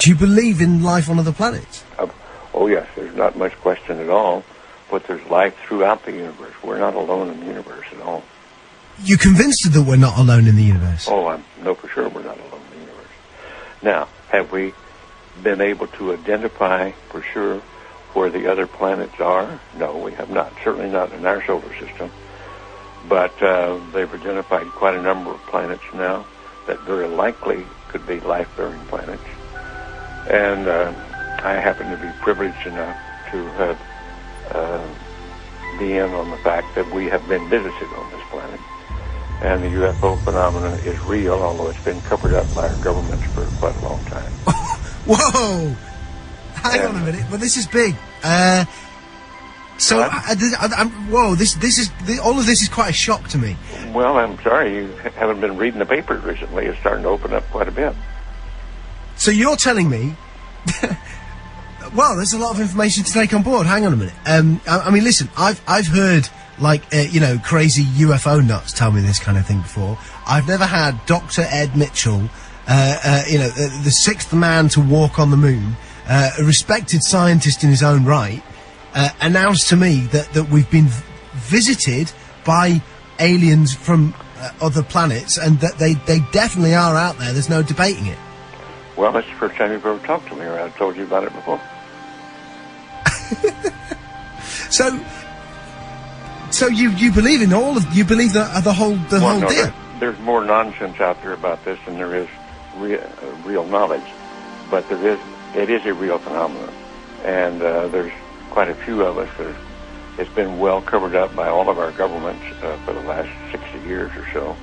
Do you believe in life on other planets? Oh, yes. There's not much question at all. But there's life throughout the universe. We're not alone in the universe at all. You're convinced that we're not alone in the universe? Oh, I know for sure we're not alone in the universe. Now, have we been able to identify for sure where the other planets are? No, we have not. Certainly not in our solar system. But they've identified quite a number of planets now that very likely could be life-bearing planets. And I happen to be privileged enough to have be in on the fact that we have been visited on this planet. And the UFO phenomenon is real, although it's been covered up by our governments for quite a long time. Whoa! Hang on a minute. Well, this is big. Whoa! This is all of this is quite a shock to me. Well, I'm sorry you haven't been reading the papers recently. It's starting to open up quite a bit. So you're telling me? Well, there's a lot of information to take on board. Hang on a minute. I mean, listen. I've heard crazy UFO nuts tell me this kind of thing before. I've never had Dr. Ed Mitchell, the sixth man to walk on the moon, a respected scientist in his own right, announced to me that we've been visited by aliens from other planets, and that they definitely are out there. There's no debating it. Well, that's the first time you've ever talked to me, or I've told you about it before. So you believe in you believe the whole deal? There's more nonsense out there about this than there is real knowledge, but it is a real phenomenon, and there's quite a few of us that it's been well covered up by all of our governments for the last 60 years or so,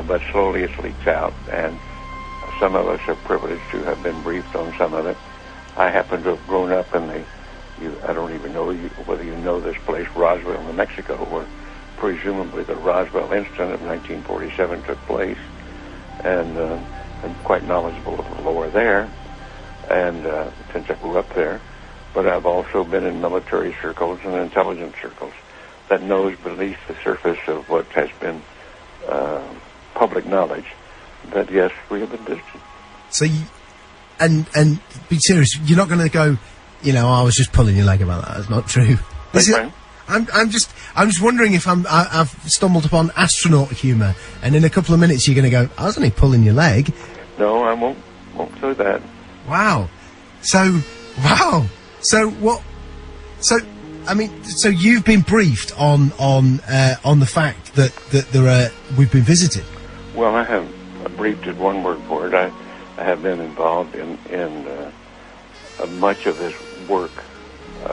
but slowly it leaks out, and some of us are privileged to have been briefed on some of it. I happen to have grown up in I don't even know whether you know this place, Roswell, New Mexico, where presumably the Roswell incident of 1947 took place, and I'm quite knowledgeable of the lore there, and since I grew up there. But I've also been in military circles and intelligence circles that knows beneath the surface of what has been public knowledge that, yes, we have been visited. So and be serious, you're not going to go, I was just pulling your leg about that. That's not true. I'm just wondering if I've stumbled upon astronaut humour, and in a couple of minutes you're going to go, I was only pulling your leg. No, I won't do that. Wow. So what? So you've been briefed on the fact that we've been visited. Well, I have briefed is one word for it. I have been involved in much of this work.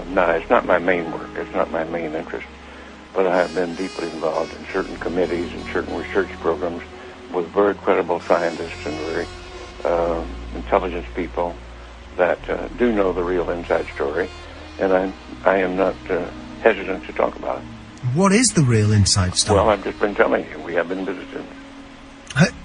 Now, it's not my main work. It's not my main interest. But I have been deeply involved in certain committees and certain research programs with very credible scientists and very intelligence people that do know the real inside story. And I am not hesitant to talk about it. What is the real inside story? Well, I've just been telling you. We have been visited.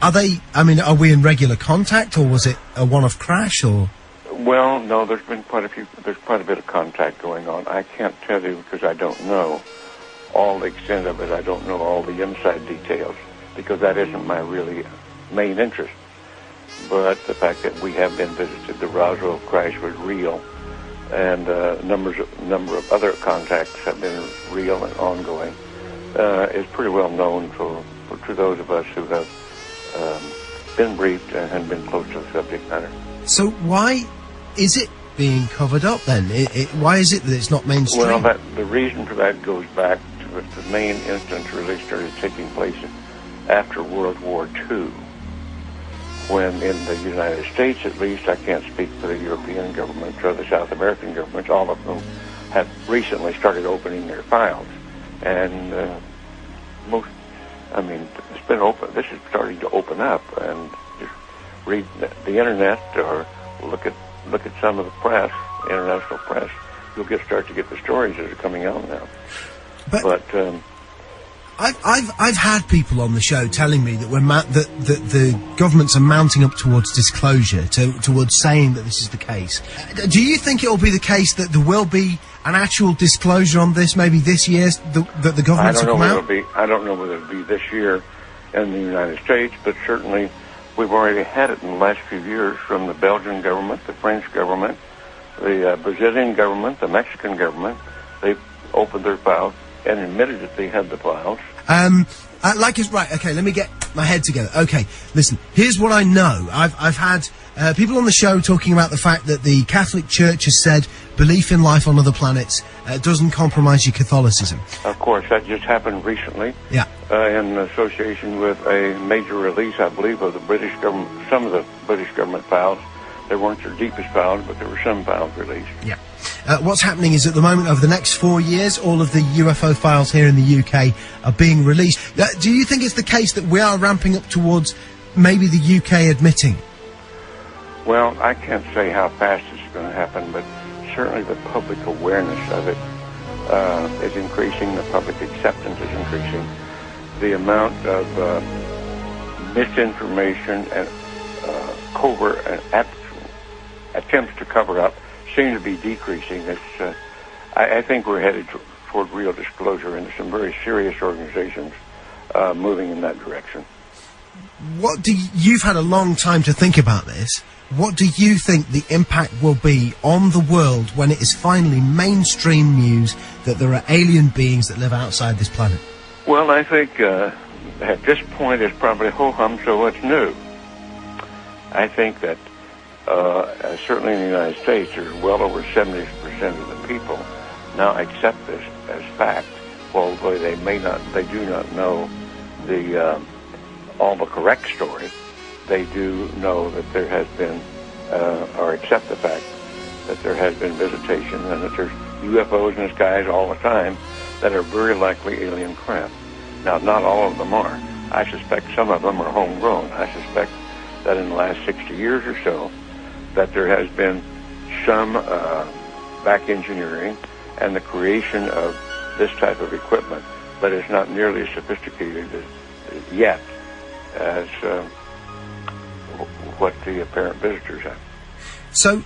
Are we in regular contact, or was it a one-off crash, or...? Well, no, there's quite a bit of contact going on. I can't tell you because I don't know all the extent of it. I don't know all the inside details because that isn't my really main interest. But the fact that we have been visited, the Roswell crash was real, and a number of other contacts have been real and ongoing, is pretty well known to those of us who have been briefed and been close to the subject matter. So why is it being covered up then? Why is it that it's not mainstream? Well, the reason for that goes back to the main instance really started taking place after World War II, when in the United States, at least, I can't speak for the European governments or the South American governments, all of whom have recently started opening their files. And it's been open. This is starting to open up, and just read the internet or look at some of the press, international press. You'll start to get the stories that are coming out now. But I've had people on the show telling me that that the governments are mounting up towards disclosure, towards saying that this is the case. Do you think it will be the case that there will be an actual disclosure on this, maybe this year, that the governments will come out? I don't know whether it'll be this year in the United States, but certainly We've already had it in the last few years from the Belgian government, the French government, the Brazilian government, the Mexican government. They opened their files and admitted that they had the files. Right, okay, let me get my head together. Okay, listen, here's what I know. I've had people on the show talking about the fact that the Catholic Church has said belief in life on other planets doesn't compromise your Catholicism. Of course, that just happened recently. Yeah. In association with a major release, I believe, of the British government, some of the British government files. They weren't their deepest files, but there were some files released. Yeah. What's happening is at the moment, over the next 4 years, all of the UFO files here in the UK are being released. Do you think it's the case that we are ramping up towards maybe the UK admitting? Well, I can't say how fast it's going to happen, but certainly the public awareness of it is increasing. The public acceptance is increasing. The amount of misinformation and covert and attempts to cover up seem to be decreasing. I think we're headed toward real disclosure, and some very serious organizations moving in that direction. You've had a long time to think about this. What do you think the impact will be on the world when it is finally mainstream news that there are alien beings that live outside this planet? Well, I think at this point it's probably ho-hum, so what's new? I think that certainly in the United States, there's well over 70% of the people now accept this as fact. Although they do not know all the correct story. They do know that there has been, or accept the fact that there has been visitation and that there's UFOs in the skies all the time that are very likely alien craft. Now, not all of them are. I suspect some of them are homegrown. I suspect that in the last 60 years or so, that there has been some back engineering and the creation of this type of equipment, but it's not nearly as sophisticated yet as what the apparent visitors have. So,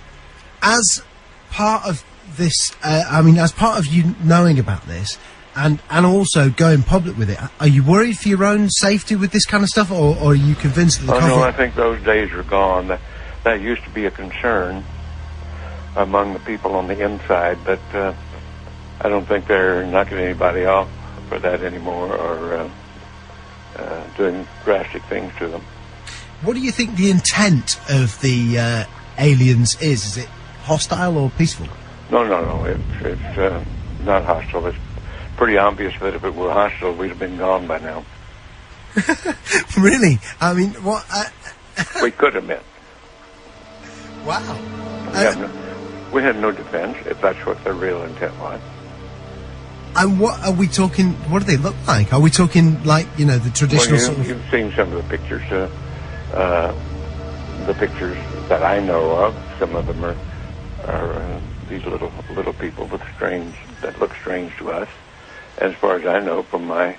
as part of this, as part of you knowing about this, and also going public with it, are you worried for your own safety with this kind of stuff, or are you convinced that the no, I think those days are gone. That used to be a concern among the people on the inside, but I don't think they're knocking anybody off for that anymore, or doing drastic things to them. What do you think the intent of the aliens is? Is it hostile or peaceful? No. It's not hostile. It's pretty obvious that if it were hostile, we'd have been gone by now. Really? I mean, what? We could have been. Wow. We had no defense, if that's what their real intent was. And what are we talking? What do they look like? Are we talking like, the traditional sort of... You've seen some of the pictures. The pictures that I know of, some of them are these little people that look strange to us. As far as I know, from my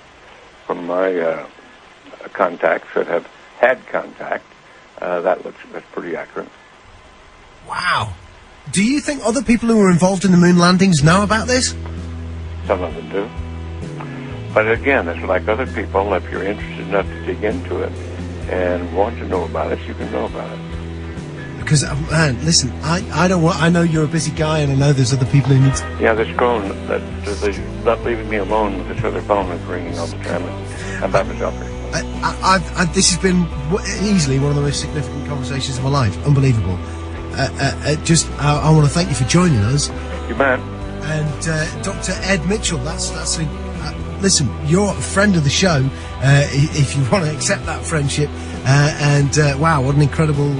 contacts that have had contact, that's pretty accurate. Wow. Do you think other people who were involved in the moon landings know about this? Some of them do. But again, it's like other people. If you're interested enough to dig into it and want to know about it, you can know about it. Because, man, listen, I don't want... I know you're a busy guy, and I know there's other people who need to... Yeah, this phone, they're not leaving me alone with this other phone that's ringing all the time. I'm by myself here. This has been easily one of the most significant conversations of my life. Unbelievable. I want to thank you for joining us. You bet. And Dr. Ed Mitchell, listen, you're a friend of the show, if you want to accept that friendship. Wow, what an incredible...